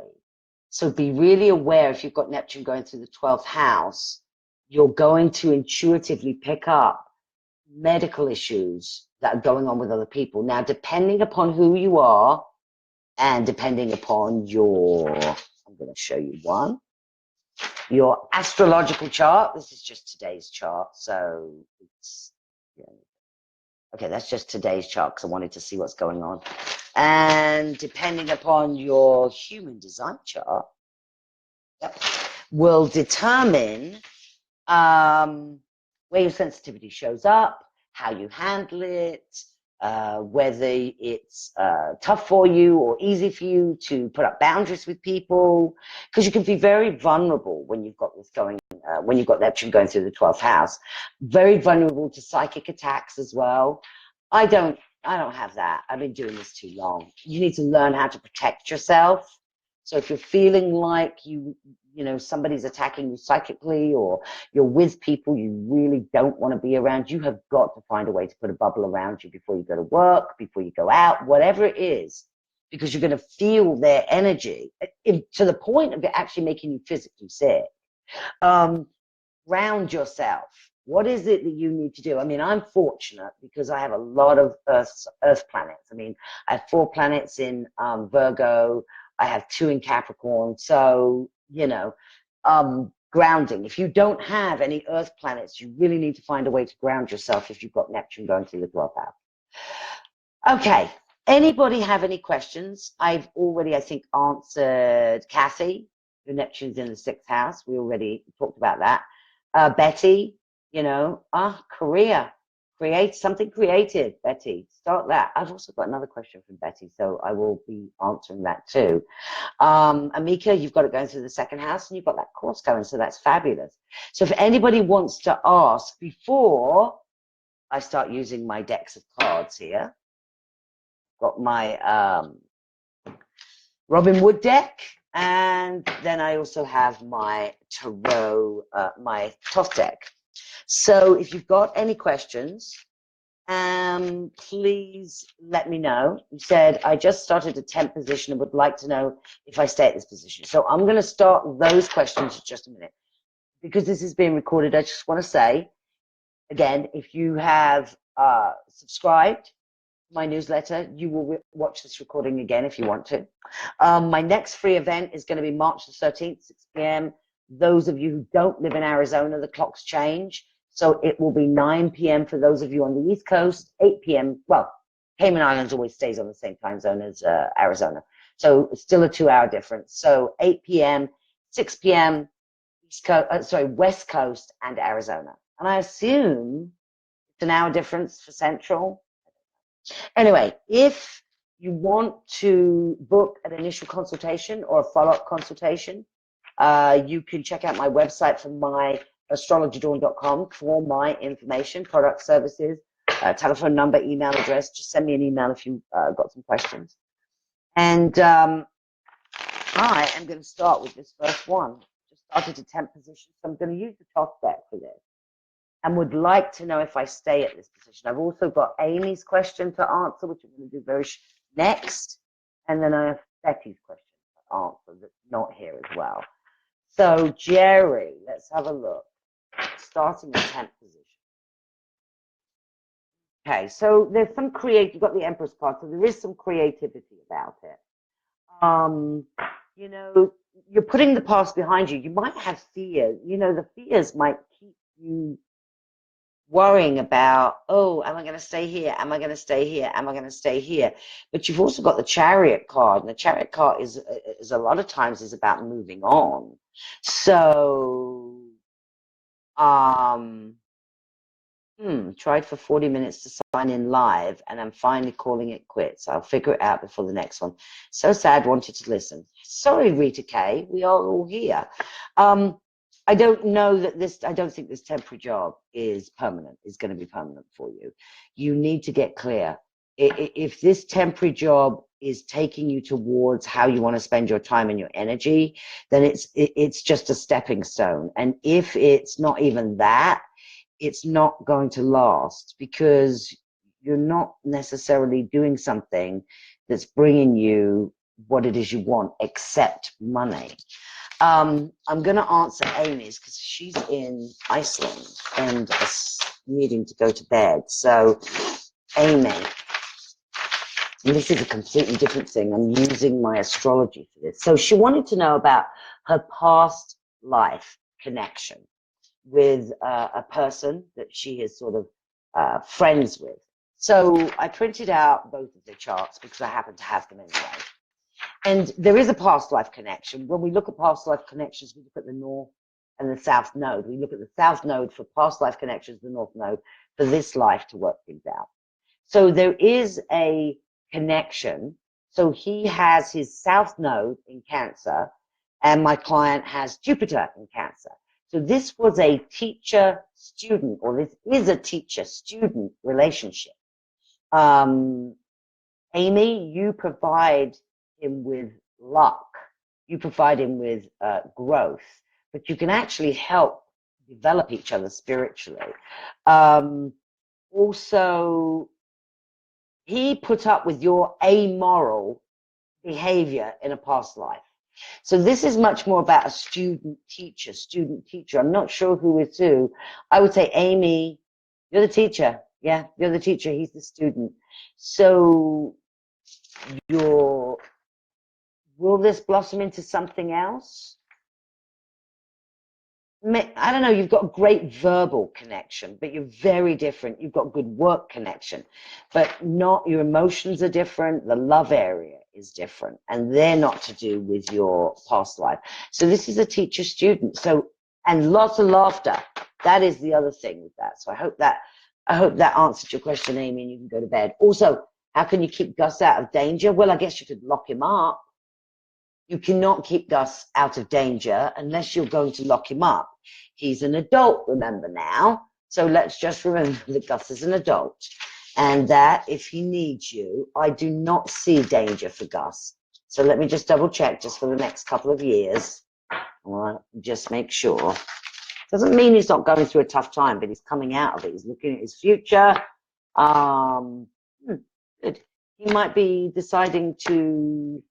So be really aware, if you've got Neptune going through the 12th house, you're going to intuitively pick up medical issues that are going on with other people. Now, depending upon who you are, and depending upon I'm going to show you your astrological chart. This is just today's chart, so it's, okay, that's just today's chart because I wanted to see what's going on. And depending upon your human design chart, will determine where your sensitivity shows up, how you handle it, whether it's tough for you or easy for you to put up boundaries with people, because you can be very vulnerable when you've got this going, when you've got Neptune going through the 12th house. Very vulnerable to psychic attacks as well. I don't have that. I've been doing this too long. You need to learn how to protect yourself. So if you're feeling like somebody's attacking you psychically, or you're with people you really don't want to be around, you have got to find a way to put a bubble around you before you go to work, before you go out, whatever it is, because you're going to feel their energy to the point of it actually making you physically sick. Ground yourself. What is it that you need to do? I mean, I'm fortunate because I have a lot of Earth planets. I mean, I have 4 planets in Virgo. I have 2 in Capricorn. So, grounding. If you don't have any Earth planets, you really need to find a way to ground yourself if you've got Neptune going through the 12th house. Okay. Anybody have any questions? I've already, I think, answered Kathy. Your Neptune's in the 6th house. We already talked about that. Betty, career. Create something creative, Betty. Start that. I've also got another question from Betty, so I will be answering that too. Amika, you've got it going through the 2nd house, and you've got that course going, so that's fabulous. So if anybody wants to ask before I start using my decks of cards here, got my Robin Wood deck, and then I also have my tarot, my Thoth deck. So if you've got any questions, please let me know. You said, I just started a 10th position and would like to know if I stay at this position. So I'm going to start those questions in just a minute. Because this is being recorded, I just want to say, again, if you have subscribed to my newsletter, you will watch this recording again if you want to. My next free event is going to be March the 13th, 6 p.m. Those of you who don't live in Arizona, the clocks change. So it will be 9 p.m. for those of you on the East Coast, 8 p.m. Well, Cayman Islands always stays on the same time zone as Arizona. So it's still a 2-hour difference. So 8 p.m., 6 p.m., West Coast and Arizona. And I assume it's an hour difference for Central. Anyway, if you want to book an initial consultation or a follow-up consultation, you can check out my website for my astrologerdawn.com for my information, product, services, telephone number, email address. Just send me an email if you've got some questions. And I am going to start with this first one. Just started a 10th position, so I'm going to use the Thoth deck for this, and would like to know if I stay at this position. I've also got Amy's question to answer, which I'm going to do very next, and then I have Betty's question to answer that's not here as well. So Jerry, let's have a look. Starting in 10th position. Okay, so there's some you've got the Empress card, so there is some creativity about it. You're putting the past behind you. You might have fears. The fears might keep you worrying about, oh, am I going to stay here? Am I going to stay here? Am I going to stay here? But you've also got the Chariot card, and the Chariot card is a lot of times is about moving on. So, tried for 40 minutes to sign in live, and I'm finally calling it quits. I'll figure it out before the next one. So sad, wanted to listen. Sorry, Rita K. We are all here. I don't know that I don't think this temporary job is going to be permanent for you. You need to get clear. If this temporary job is taking you towards how you want to spend your time and your energy, then it's just a stepping stone. And if it's not even that, it's not going to last, because you're not necessarily doing something that's bringing you what it is you want, except money. I'm going to answer Amy's because she's in Iceland and needing to go to bed. So, Amy, and this is a completely different thing. I'm using my astrology for this. So she wanted to know about her past life connection with a person that she is sort of friends with. So I printed out both of the charts because I happen to have them anyway. And there is a past life connection. When we look at past life connections, we look at the North and the South node. We look at the South node for past life connections, the North node for this life to work things out. So there is a connection. So he has his South node in Cancer, and my client has Jupiter in Cancer. So this was a teacher-student, or this is a teacher-student relationship. Amy, you provide him with luck You provide him with growth, but you can actually help develop each other spiritually. Also, he put up with your amoral behavior in a past life. So this is much more about a student teacher. I'm not sure who is who. I would say, Amy, you're the teacher. Yeah, you're the teacher. He's the student. So will this blossom into something else? I don't know, you've got a great verbal connection, but you're very different. You've got good work connection, but not, your emotions are different. The love area is different, and they're not to do with your past life. So this is a teacher student. So, and lots of laughter. That is the other thing with that. So I hope that answered your question, Amy, and you can go to bed. Also, how can you keep Gus out of danger? Well, I guess you could lock him up. You cannot keep Gus out of danger unless you're going to lock him up. He's an adult, remember now. So let's just remember that Gus is an adult. And that if he needs you, I do not see danger for Gus. So let me just double check just for the next couple of years. Just make sure. Doesn't mean he's not going through a tough time, but he's coming out of it. He's looking at his future. Good. He might be deciding to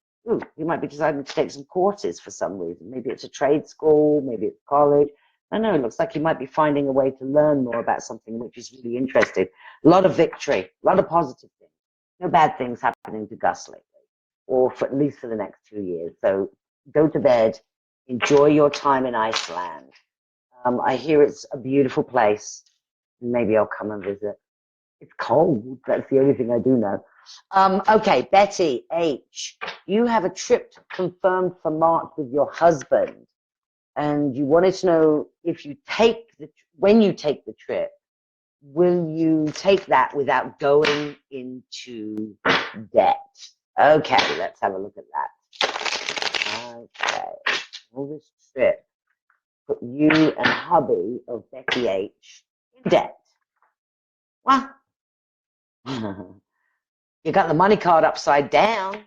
take some courses for some reason. Maybe it's a trade school, maybe it's college. I don't know, it looks like he might be finding a way to learn more about something which is really interesting. A lot of victory, a lot of positive things. No bad things happening to Gus lately, or for at least for the next 2 years. So go to bed, enjoy your time in Iceland. I hear it's a beautiful place. Maybe I'll come and visit. It's cold. That's the only thing I do know. Okay, Betty H. You have a trip confirmed for March with your husband, and you wanted to know if when you take the trip, will you take that without going into debt? Okay, let's have a look at that. Okay, will this trip put you and hubby of Betty H in debt? Well, you got the money card upside down.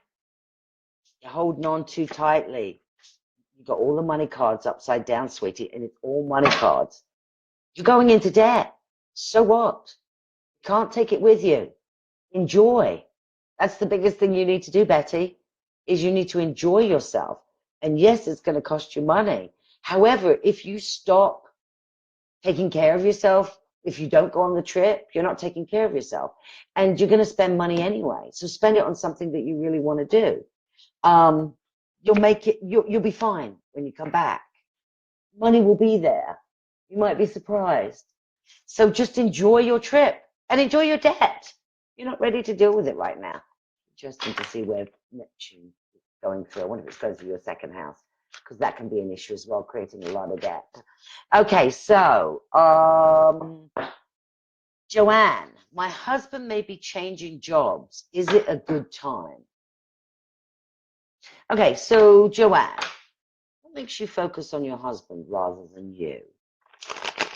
You're holding on too tightly. You got all the money cards upside down, sweetie, and it's all money cards. You're going into debt. So what? You can't take it with you. Enjoy. That's the biggest thing you need to do, Betty, is you need to enjoy yourself. And yes, it's going to cost you money. However, if you stop taking care of yourself, if you don't go on the trip, you're not taking care of yourself. And you're going to spend money anyway. So spend it on something that you really want to do. You'll be fine when you come back. Money will be there. You might be surprised. So just enjoy your trip and enjoy your debt. You're not ready to deal with it right now. Just need to see where Neptune is going through. I wonder if it's going through your second house, because that can be an issue as well, creating a lot of debt. Okay, so Joanne, my husband may be changing jobs. Is it a good time? Okay, so Joanne, what makes you focus on your husband rather than you?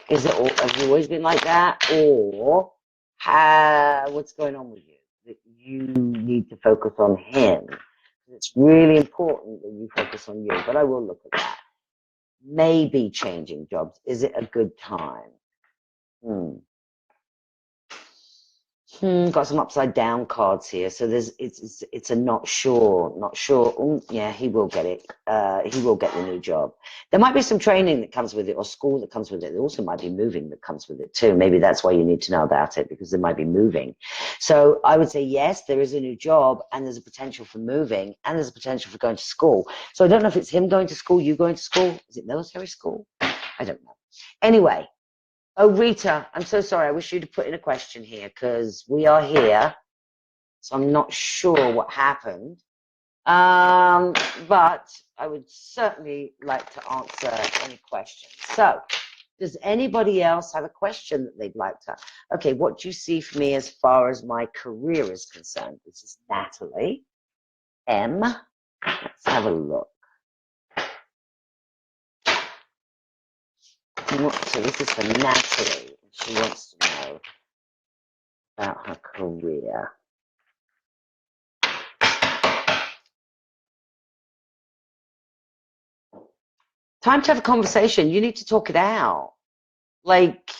Have you always been like that, or what's going on with you that you need to focus on him? It's really important that you focus on you, but I will look at that. Maybe changing jobs. Is it a good time? Got some upside down cards here, so it's a not sure. Yeah, he will get it. He will get the new job. There might be some training that comes with it, or school that comes with it. There also might be moving that comes with it too. Maybe that's why you need to know about it, because there might be moving. So I would say yes, there is a new job, and there's a potential for moving, and there's a potential for going to school. So I don't know if it's him going to school, you going to school. Is it military school? I don't know. Anyway. Oh, Rita, I'm so sorry. I wish you'd have put in a question here, because we are here. So I'm not sure what happened. But I would certainly like to answer any questions. So does anybody else have a question that they'd like to? Okay, what do you see for me as far as my career is concerned? This is Natalie M. Let's have a look. So this is for Natalie. She wants to know about her career. Time to have a conversation. You need to talk it out. Like,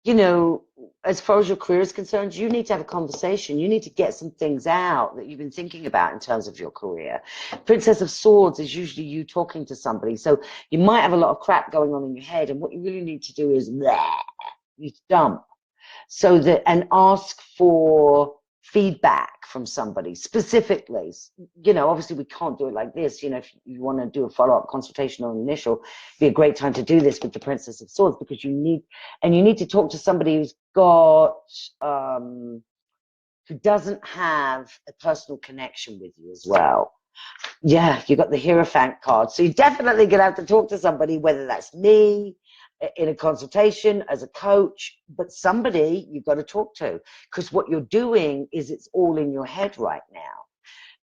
you know, as far as your career is concerned, you need to have a conversation. You need to get some things out that you've been thinking about in terms of your career. Princess of Swords is usually you talking to somebody. So you might have a lot of crap going on in your head. And what you really need to do is you need to dump. So that, and ask for feedback from somebody specifically. You know, obviously we can't do it like this. You know, if you want to do a follow-up consultation or initial, it'd be a great time to do this with the Princess of Swords, because you need to talk to somebody who's got who doesn't have a personal connection with you as well. Yeah, you got the Hierophant card. So you're definitely going to have to talk to somebody, whether that's me in a consultation, as a coach, but somebody you've got to talk to, because what you're doing is it's all in your head right now.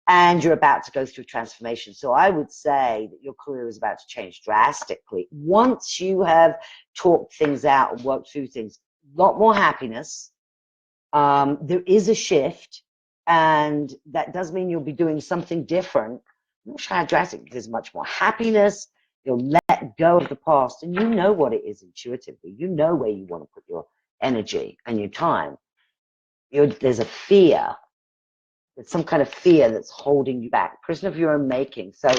And you're about to go through transformation. So I would say that your career is about to change drastically. Once you have talked things out and worked through things, a lot more happiness. There is a shift, and that does mean you'll be doing something different. I'm not sure how drastic. There's much more happiness. You'll let go of the past, and you know what it is intuitively. You know where you want to put your energy and your time. There's a fear. There's some kind of fear that's holding you back. Prisoner of your own making. So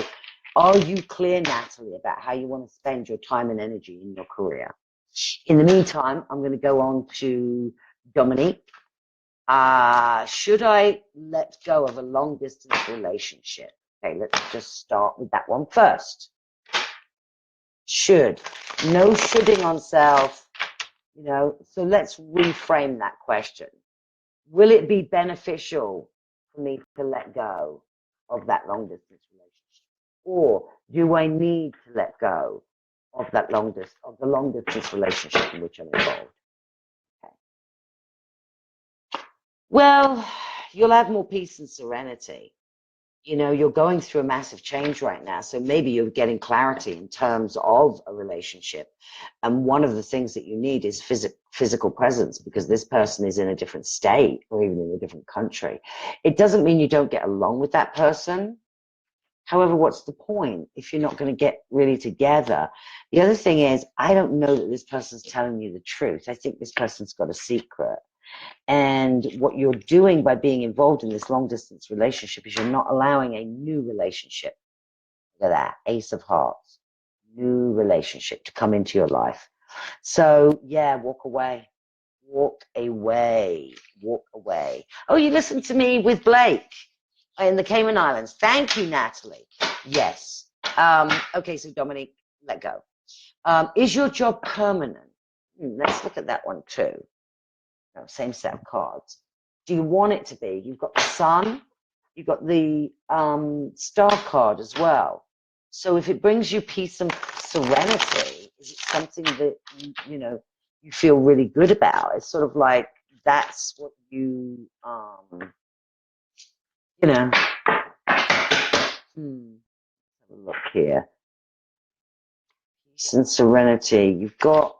are you clear, Natalie, about how you want to spend your time and energy in your career? In the meantime, I'm going to go on to Dominique. Should I let go of a long distance relationship? Okay, let's just start with that one first. Should. No shoulding on self, you know, so let's reframe that question. Will it be beneficial for me to let go of that long distance relationship? Or do I need to let go of the long distance relationship in which I'm involved? Okay. Well, you'll have more peace and serenity. You know, you're going through a massive change right now. So maybe you're getting clarity in terms of a relationship. And one of the things that you need is physical presence, because this person is in a different state or even in a different country. It doesn't mean you don't get along with that person. However, what's the point if you're not going to get really together? The other thing is, I don't know that this person's telling you the truth. I think this person's got a secret. And what you're doing by being involved in this long distance relationship is you're not allowing a new relationship. Look at that, Ace of Hearts, new relationship to come into your life. So yeah, walk away, walk away, walk away. Oh, you listened to me with Blake in the Cayman Islands. Thank you, Natalie. Yes. Okay, so Dominique, let go. Is your job permanent? Let's look at that one too. No, same set of cards. Do you want it to be? You've got the Sun, you've got the Star card as well. So if it brings you peace and serenity, is it something that you know you feel really good about? It's sort of like that's what you know. Have a look here. Peace and serenity. You've got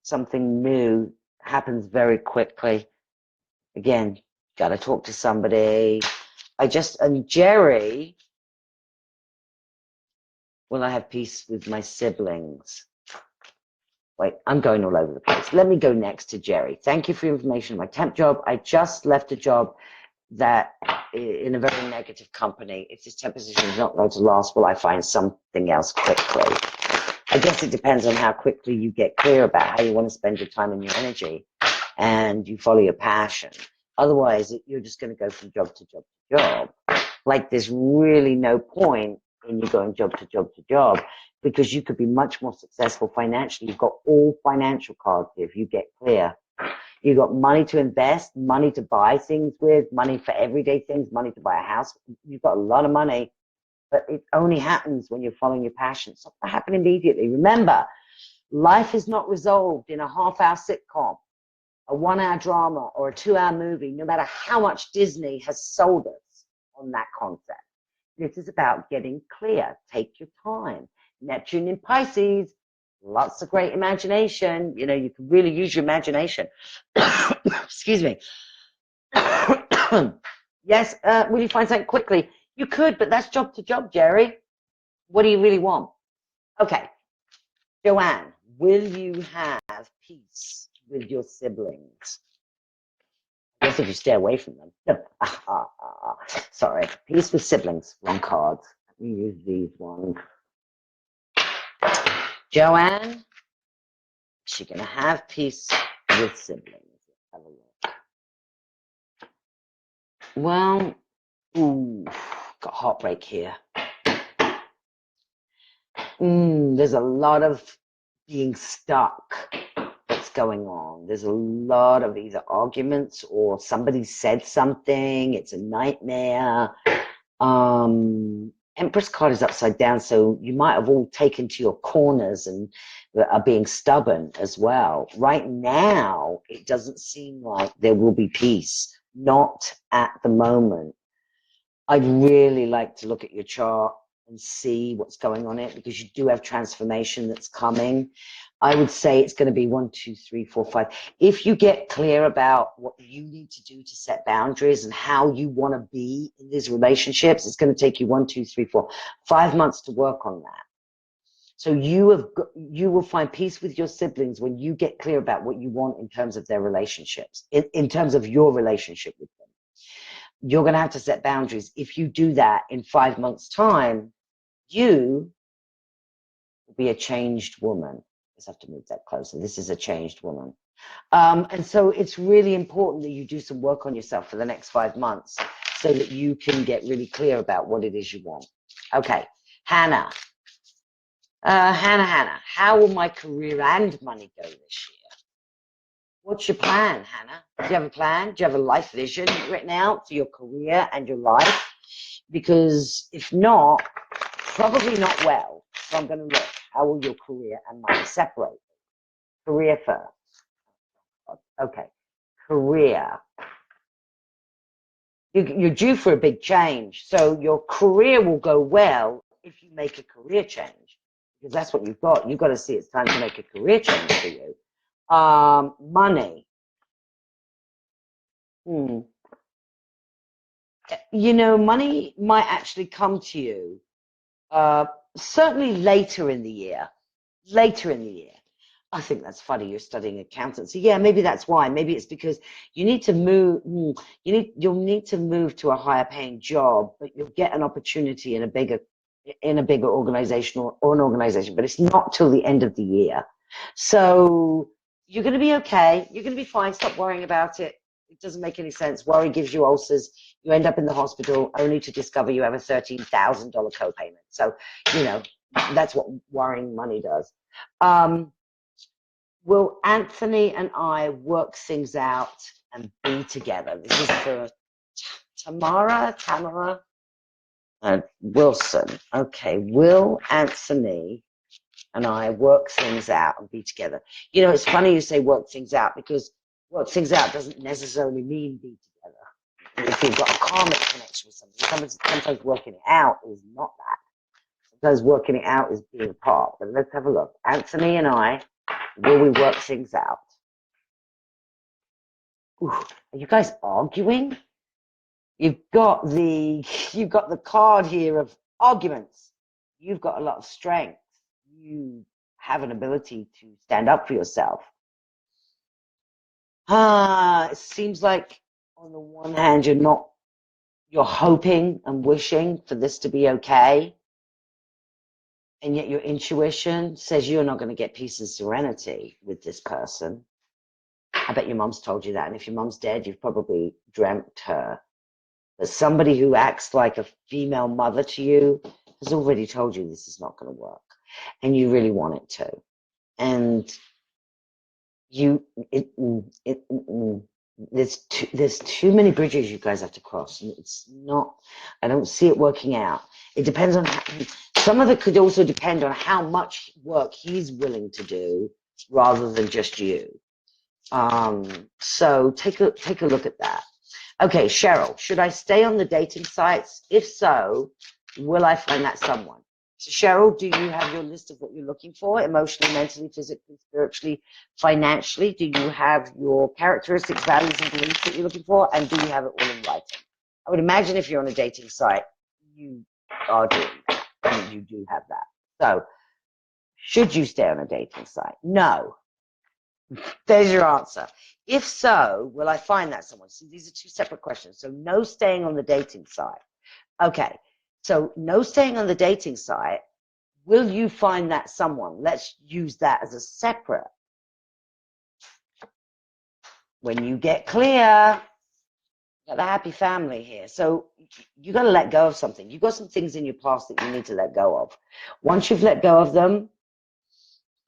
something new, happens very quickly. Again, got to talk to somebody. And Jerry, will I have peace with my siblings? Wait, I'm going all over the place. Let me go next to Jerry. Thank you for your information. My temp job, I just left a job that in a very negative company. If this temp position is not going to last, will I find something else quickly? I guess it depends on how quickly you get clear about how you want to spend your time and your energy, and you follow your passion. Otherwise, you're just going to go from job to job to job. Like there's really no point in you going job to job to job, because you could be much more successful financially. You've got all financial cards here if you get clear. You've got money to invest, money to buy things with, money for everyday things, money to buy a house. You've got a lot of money, but it only happens when you're following your passion. It's not going to happen immediately. Remember, life is not resolved in a half-hour sitcom, a 1-hour drama, or a 2-hour movie, no matter how much Disney has sold us on that concept. This is about getting clear. Take your time. Neptune in Pisces, lots of great imagination. You know, you can really use your imagination. Excuse me. Yes, will you find something quickly? You could, but that's job to job, Jerry. What do you really want? Okay, Joanne, will you have peace with your siblings? I guess if you stay away from them. Sorry, peace with siblings. Wrong cards. Let me use these ones. Joanne, is she going to have peace with siblings? Let's have a look. Well, ooh, got heartbreak here. There's a lot of being stuck that's going on. There's a lot of either arguments or somebody said something. It's a nightmare. Empress card is upside down, so you might have all taken to your corners and are being stubborn as well. Right now, it doesn't seem like there will be peace. Not at the moment. I'd really like to look at your chart and see what's going on it, because you do have transformation that's coming. I would say it's going to be 1, 2, 3, 4, 5. If you get clear about what you need to do to set boundaries and how you want to be in these relationships, it's going to take you 1, 2, 3, 4, 5 months to work on that. So you will find peace with your siblings when you get clear about what you want in terms of their relationships, in terms of your relationship with them. You're going to have to set boundaries. If you do that in 5 months' time, you will be a changed woman. Just have to move that closer. This is a changed woman. And so it's really important that you do some work on yourself for the next 5 months so that you can get really clear about what it is you want. Okay, Hannah. Hannah, how will my career and money go this year? What's your plan, Hannah? Do you have a plan? Do you have a life vision written out for your career and your life? Because if not, probably not well. So I'm going to look. How will your career and money separate? Career first. Okay. Career. You're due for a big change. So your career will go well if you make a career change. Because that's what you've got. You've got to see it's time to make a career change for you. Money. You know, money might actually come to you certainly later in the year. Later in the year. I think that's funny. You're studying accountancy. Yeah, maybe that's why. Maybe it's because you need to move. You'll need to move to a higher paying job, but you'll get an opportunity in a bigger organization or an organization. But it's not till the end of the year. So you're going to be okay. You're going to be fine. Stop worrying about it. It doesn't make any sense. Worry gives you ulcers. You end up in the hospital only to discover you have a $13,000 copayment. So, you know, that's what worrying money does. Will Anthony and I work things out and be together? This is for Tamara Wilson. Okay, will Anthony and I work things out and be together? You know, it's funny you say work things out, because work things out doesn't necessarily mean be together. If you've got a karmic connection with somebody, sometimes working it out is not that. Sometimes working it out is being apart. But let's have a look. Anthony and I, will we work things out? Ooh, are you guys arguing? You've got the card here of arguments. You've got a lot of strength. You have an ability to stand up for yourself. It seems like on the one hand you're hoping and wishing for this to be okay, and yet your intuition says you're not going to get peace and serenity with this person. I bet your mom's told you that, and if your mom's dead, you've probably dreamt her. But somebody who acts like a female mother to you has already told you this is not going to work, and you really want it to. And there's too many bridges you guys have to cross, and it's not. I don't see it working out. It depends on some of it could also depend on how much work he's willing to do rather than just you. So take a look at that. Okay, Cheryl, should I stay on the dating sites? If so, will I find that someone? So Cheryl, do you have your list of what you're looking for, emotionally, mentally, physically, spiritually, financially? Do you have your characteristics, values, and beliefs that you're looking for? And do you have it all in writing? I would imagine if you're on a dating site, you are doing that. I mean, you do have that. So Should you stay on a dating site? No. There's your answer. If so, will I find that someone? So these are two separate questions. So no staying on the dating site. Okay. So no staying on the dating site. Will you find that someone? Let's use that as a separate. When you get clear, got the happy family here. So you got to let go of something. You've got some things in your past that you need to let go of. Once you've let go of them,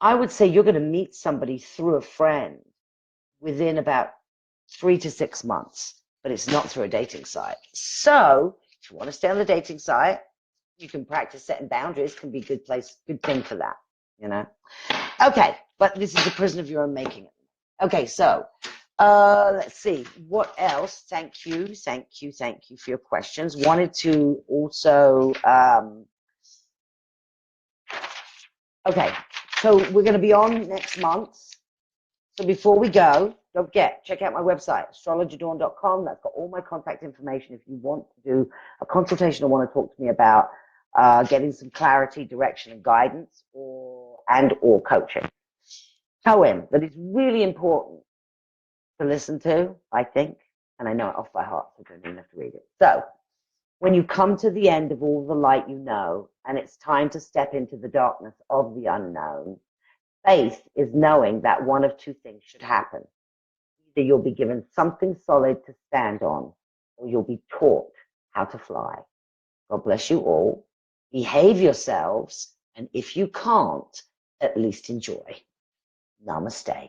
I would say you're going to meet somebody through a friend within about 3 to 6 months, but it's not through a dating site. So if you want to stay on the dating site, you can practice setting boundaries. Can be a good thing for that, you know. Okay, but this is a prison of your own making. Okay, so let's see what else. Thank you for your questions. Wanted to also okay, so we're going to be on next month. So before we go, don't forget, check out my website, astrologerdawn.com. That's got all my contact information if you want to do a consultation or want to talk to me about getting some clarity, direction, and guidance, or coaching. Poem that is really important to listen to, I think, and I know it off by heart, so I don't even have to read it. So, when you come to the end of all the light you know, and it's time to step into the darkness of the unknown, faith is knowing that one of two things should happen. Either you'll be given something solid to stand on, or you'll be taught how to fly. God bless you all. Behave yourselves, and if you can't, at least enjoy. Namaste.